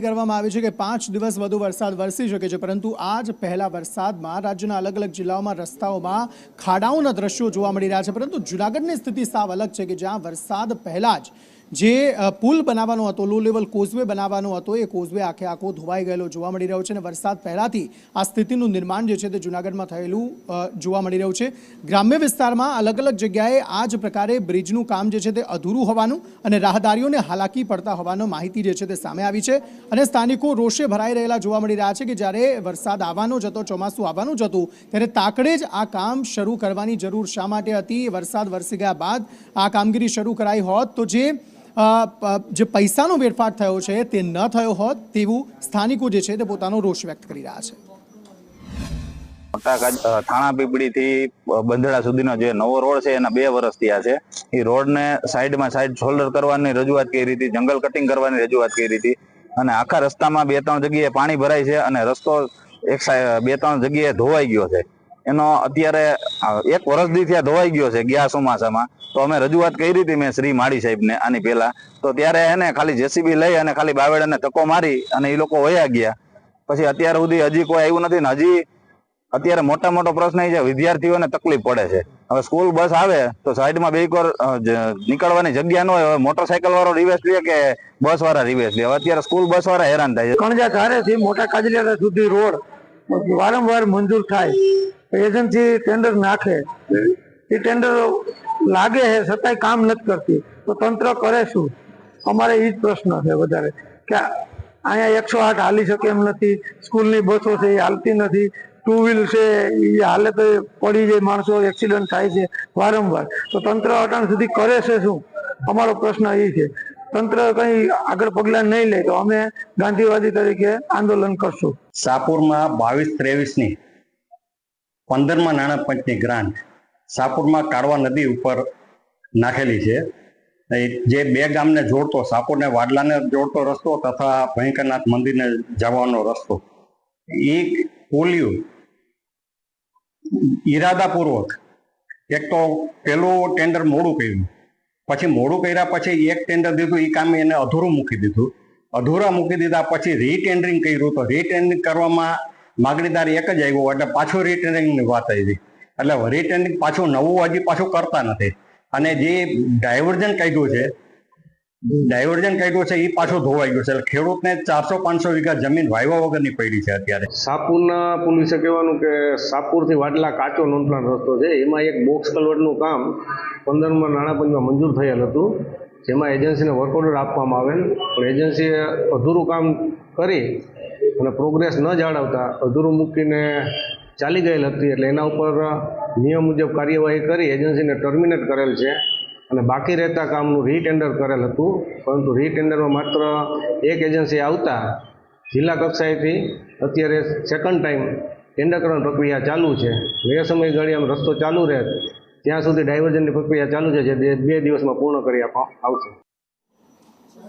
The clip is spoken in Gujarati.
આગાહી કરવામાં આવી છે કે 5 દિવસ વધુ વરસાદ વરસી શકે છે, પરંતુ આજ પહેલા વરસાદમાં રાજ્યના અલગ અલગ જિલ્લાઓમાં રસ્તાઓમાં ખાડાઓના દ્રશ્યો જોવા મળી રહ્યા છે। પરંતુ જૂનાગઢની સ્થિતિ સાવ અલગ છે કે જ્યાં વરસાદ પહેલા જ જે પુલ બનાવવાનો હતો, લો લેવલ કોઝવે બનાવવાનો હતો, એ કોઝવે આખે આખો ધોવાઈ ગયેલો જોવા મળી રહ્યો છે અને વરસાદ પહેલાથી આ સ્થિતિનું નિર્માણ જે છે તે જૂનાગઢમાં થયેલું જોવા મળી રહ્યું છે। ગ્રામ્ય વિસ્તારમાં અલગ અલગ જગ્યાએ આ જ પ્રકારે બ્રિજનું કામ જે છે તે અધૂરું હોવાનું અને રાહદારીઓને હાલાકી પડતા હોવાનો માહિતી જે છે તે સામે આવી છે અને સ્થાનિકો રોષે ભરાઈ રહેલા જોવા મળી રહ્યા છે કે જ્યારે વરસાદ આવવાનો જ હતો, ચોમાસું આવવાનું જ હતું, ત્યારે તાકડે જ આ કામ શરૂ કરવાની જરૂર શા માટે હતી? વરસાદ વરસી ગયા બાદ આ કામગીરી શરૂ કરાઈ હોત તો જે પૈસાનો વેડફાટ થયો છે તે ન થયો હોત તેવું સ્થાનિકો જે છે તે પોતાનો રોષ વ્યક્ત કરી રહ્યા છે। થાણા પીપળી થી બંધડા સુધીનો જે નવો રોડ છે એના 2 વર્ષ થયા છે। એ રોડને સાઈડ શોલ્ડર કરવાની રજૂઆત કરી હતી, જંગલ કટિંગ કરવાની રજૂઆત કરી હતી અને આખા રસ્તામાં 2-3 જગ્યાએ પાણી ભરાય છે અને રસ્તો 2-3 જગ્યાએ ધોવાઈ ગયો છે। એનો અત્યારે 1 વર્ષથી ત્યાં ધોવાઈ ગયો છે ગયા ચોમાસામાં। તો અમે રજૂઆત કરી હતી મેં શ્રી માળી સાહેબને આની પહેલા, તો ત્યારે એને ખાલી જેસીબી લઈ અને ખાલી બાવેડાને ધક્કો મારી અને એ લોકો વયા ગયા। પછી અત્યાર સુધી હજી કોઈ આવ્યું નથી ને હજી અત્યારે મોટો પ્રશ્ન એ છે વિદ્યાર્થીઓને તકલીફ પડે છે। હવે સ્કૂલ બસ આવે તો સાઈડમાં બે વાર નીકળવાની જગ્યા ન હોય, મોટરસાયકલ વાળો રિવેસ લે કે બસ વાળા રિવેસ લે। અત્યારે સ્કૂલ બસ વાળા હેરાન થાય છે। કણજા ધારેથી મોટા કાજલિયા સુધી રોડ વારંવાર મંજૂર થાય, એજન્સી ટેન્ડર નાખે, એ ટેન્ડર લાગે છે છતાંય કામ નથી કરતી, તો તંત્ર કરે શું? અમારે એ જ પ્રશ્ન છે વધારે કે અહીંયા 108 હાલી શકે એમ નથી, સ્કૂલની બસો છે એ હાલતી નથી, 2 વ્હીલ છે એ હાલે તો પડી જાય, માણસો એક્સિડન્ટ થાય છે વારંવાર, તો તંત્ર અટાણ સુધી કરે છે શું? અમારો પ્રશ્ન એ છે। તંત્ર કઈ આગળ પગલા નહીં લે તો અમે ગાંધીવાદી તરીકે આંદોલન કરશું। શાહપુરમાં 22-23ની 15મા નાણાં પંચની ગ્રાન્ટ શાહપુરમાં કાળવા નદી ઉપર નાખેલી છે, જે 2 ગામને જોડતો, શાહપુરને વાડલાને જોડતો રસ્તો તથા ભયંકરનાથ મંદિરને જવાનો રસ્તો, એ પોલિયું ઈરાદાપૂર્વક એક તો પેલું ટેન્ડર મોડું કર્યું, પછી મોડું કર્યા પછી એક ટેન્ડર દીધું, એ કામ એને અધૂરું મૂકી દીધું, અધૂરા મૂકી દીધા પછી રીટેન્ડરિંગ કર્યું, તો રીટેન્ડરિંગ કરવામાં માગણીદાર એક જ આવ્યો એટલે પાછું રીટેન્ડરિંગની વાત આવી, એટલે રીટેન્ડરિંગ પાછું નવું હજી પાછું કરતા નથી। અને જે ડાયવર્ઝન કાઢ્યું છે એ પાછું ધોવાઈ ગયું છે, એટલે ખેડૂતને 400-500 વીઘા જમીન વાવ્યા વગરની પડી છે અત્યારે। શાહપુરના પુલ વિશે કહેવાનું કે શાહપુરથી વાડલા કાચો નોંધપાત્ર રસ્તો છે, એમાં એક બોક્સ કલવટનું કામ 15મા નાણાં પંચમાં મંજૂર થયેલ હતું, જેમાં એજન્સીને વર્ક ઓર્ડર આપવામાં આવેલ, પણ એજન્સીએ અધૂરું કામ કરી અને પ્રોગ્રેસ ન જાળવતા અધૂરું મૂકીને ચાલી ગયેલ હતી, એટલે એના ઉપર નિયમ મુજબ કાર્યવાહી કરી એજન્સીને ટર્મિનેટ કરેલ છે અને બાકી રહેતા કામનું રીટેન્ડર કરેલ હતું, પરંતુ રીટેન્ડરમાં માત્ર એક એજન્સી આવતા જિલ્લા કક્ષાએથી અત્યારે સેકન્ડ ટાઈમ ટેન્ડર કરવાની પ્રક્રિયા ચાલુ છે। એ સમયગાળામાં રસ્તો ચાલુ રહે ત્યાં સુધી ડાયવર્ઝનની પ્રક્રિયા ચાલુ છે, જે 2 દિવસમાં પૂર્ણ કરી આવશે।